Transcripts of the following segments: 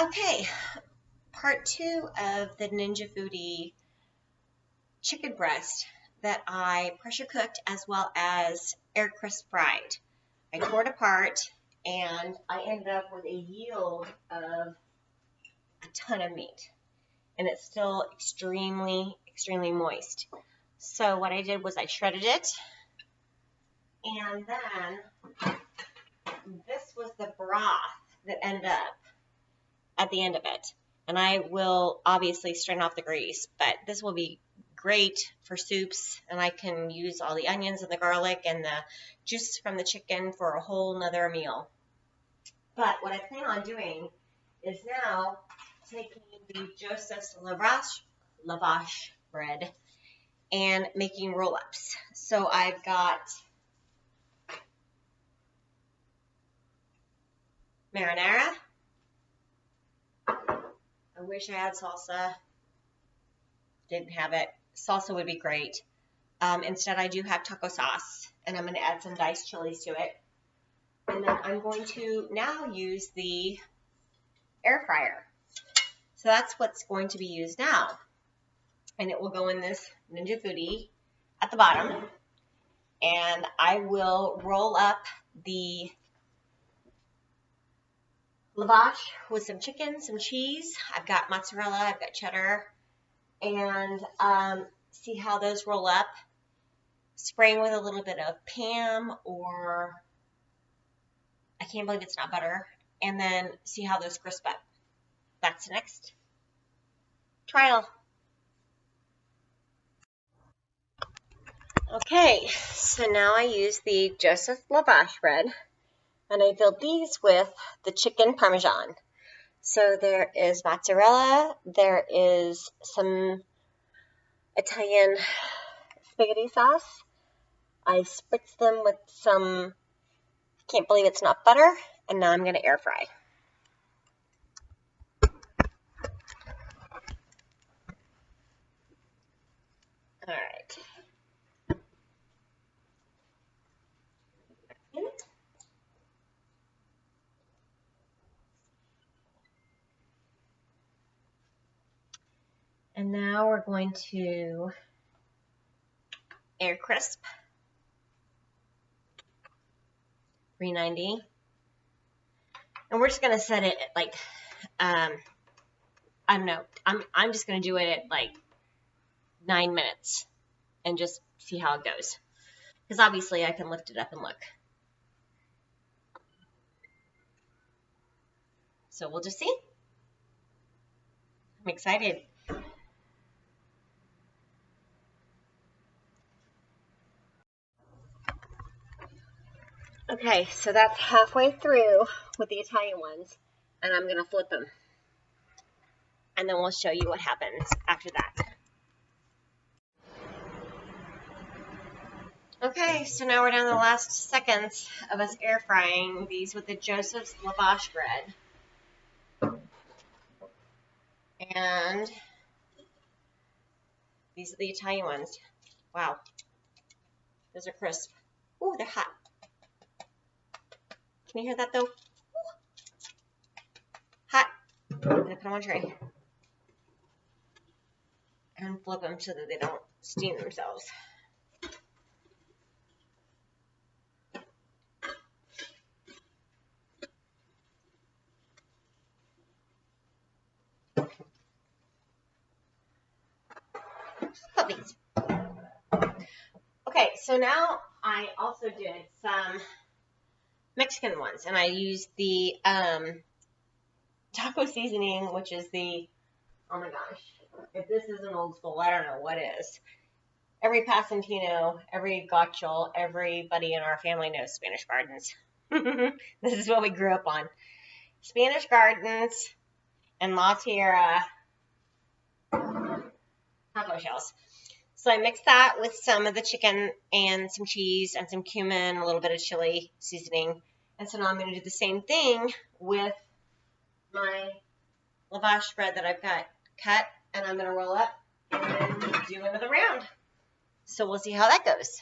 Okay, part 2 of the Ninja Foodi chicken breast that I pressure cooked as well as air crisp fried. I tore it apart and I ended up with a yield of a ton of meat, and it's still extremely moist. So what I did was I shredded it, and then this was the broth that ended up at the end of it. And I will obviously strain off the grease, but this will be great for soups, and I can use all the onions and the garlic and the juices from the chicken for a whole nother meal. But what I plan on doing is now taking the Joseph's Lavash bread and making roll-ups. So I've got marinara. I wish I had salsa. Didn't have it. Salsa would be great. Instead, I do have taco sauce, and I'm going to add some diced chilies to it. And then I'm going to now use the air fryer. So that's what's going to be used now. And it will go in this Ninja Foodi at the bottom. And I will roll up the lavash with some chicken, some cheese. I've got mozzarella, I've got cheddar, and see how those roll up. Spraying with a little bit of Pam, or I can't believe it's not butter, and then see how those crisp up. That's the next trial. Okay, so now I use the Joseph Lavash bread, and I filled these with the chicken parmesan. So there is mozzarella, there is some Italian spaghetti sauce. I spritzed them with some, can't believe it's not butter, and now I'm going to air fry. All right. And now we're going to air crisp 390, and we're just gonna set it at like I don't know. I'm just gonna do it at like 9 minutes and just see how it goes, because obviously I can lift it up and look. So we'll just see. I'm excited. Okay, so that's halfway through with the Italian ones, and I'm going to flip them. And then we'll show you what happens after that. Okay, so now we're down to the last seconds of us air frying these with the Joseph's Lavash bread. And these are the Italian ones. Wow. Those are crisp. Ooh, they're hot. Can you hear that though? Ooh. Hot. I'm going to put them on a tray. And flip them so that they don't steam themselves. Puppies. Okay, so now I also did some Mexican ones, and I used the taco seasoning, which is the, oh my gosh, if this isn't old school, I don't know what is. Every Pasantino, every Gaucho, everybody in our family knows Spanish Gardens. This is what we grew up on. Spanish Gardens and La Tierra taco shells. So I mixed that with some of the chicken and some cheese and some cumin, a little bit of chili seasoning. And so now I'm going to do the same thing with my lavash bread that I've got cut, and I'm going to roll up and then do another round. So we'll see how that goes.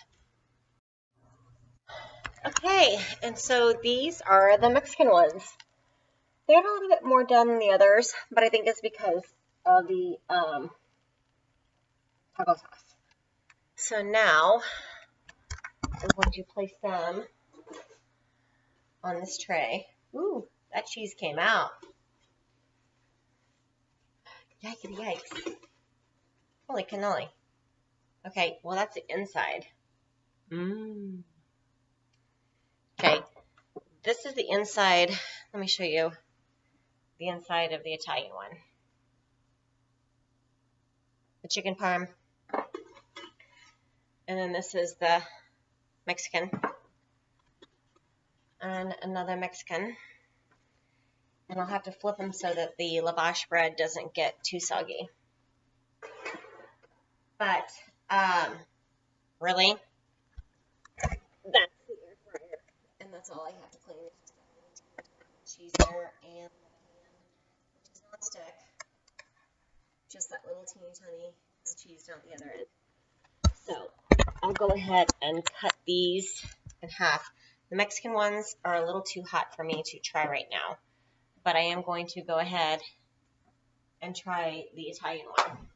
Okay, and so these are the Mexican ones. They're a little bit more done than the others, but I think it's because of the taco sauce. So now I'm going to place them on this tray. Ooh, that cheese came out. Yikes, yikes. Holy cannoli. Okay, well, that's the inside. Okay, this is the inside. Let me show you the inside of the Italian one. The chicken parm. And then this is the Mexican. And another Mexican. And I'll have to flip them so that the lavash bread doesn't get too soggy. But, really? That's the air fryer. And that's all I have to clean. Cheese there and which is non-stick. Just that little teeny tiny cheese down the other end. So, I'll go ahead and cut these in half. The Mexican ones are a little too hot for me to try right now. But I am going to go ahead and try the Italian one.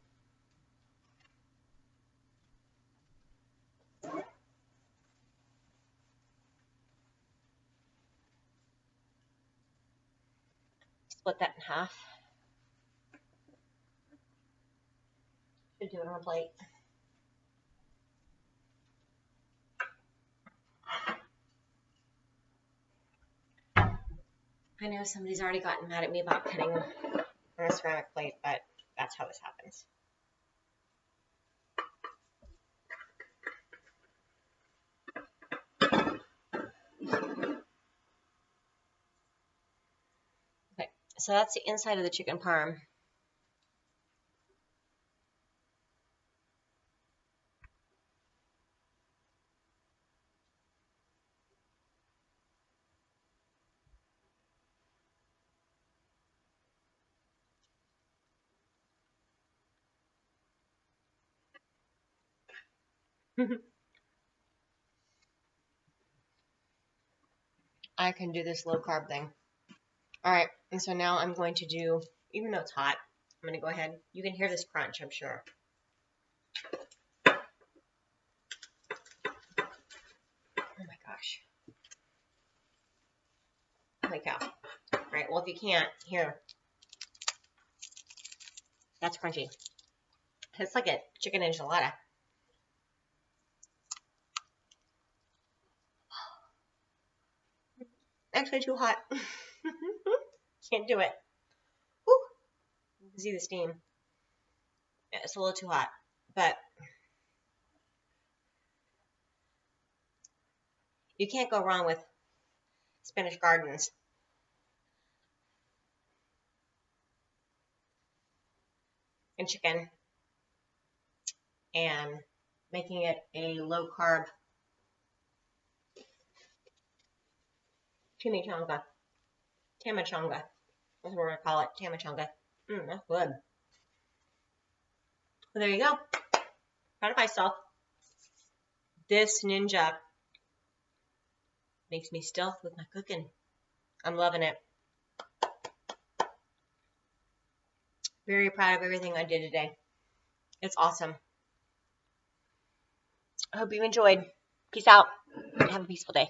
Split that in half. Should do it on a plate. I know somebody's already gotten mad at me about cutting on a ceramic plate, but that's how this happens. Okay, so that's the inside of the chicken parm. I can do this low carb thing. All right, and so now I'm going to do, even though it's hot, I'm going to go ahead. You can hear this crunch, I'm sure. Oh my gosh. Holy cow. All right, well, if you can't, here. That's crunchy. It's like a chicken enchilada. Actually too hot. Can't do it. Whew. You can see the steam. Yeah, it's a little too hot, but you can't go wrong with Spanish Gardens. And chicken. And making it a low carb Tamichangas. That's what we're going to call it. Tamichangas. That's good. Well, there you go. Proud of myself. This ninja makes me stealth with my cooking. I'm loving it. Very proud of everything I did today. It's awesome. I hope you enjoyed. Peace out. Have a peaceful day.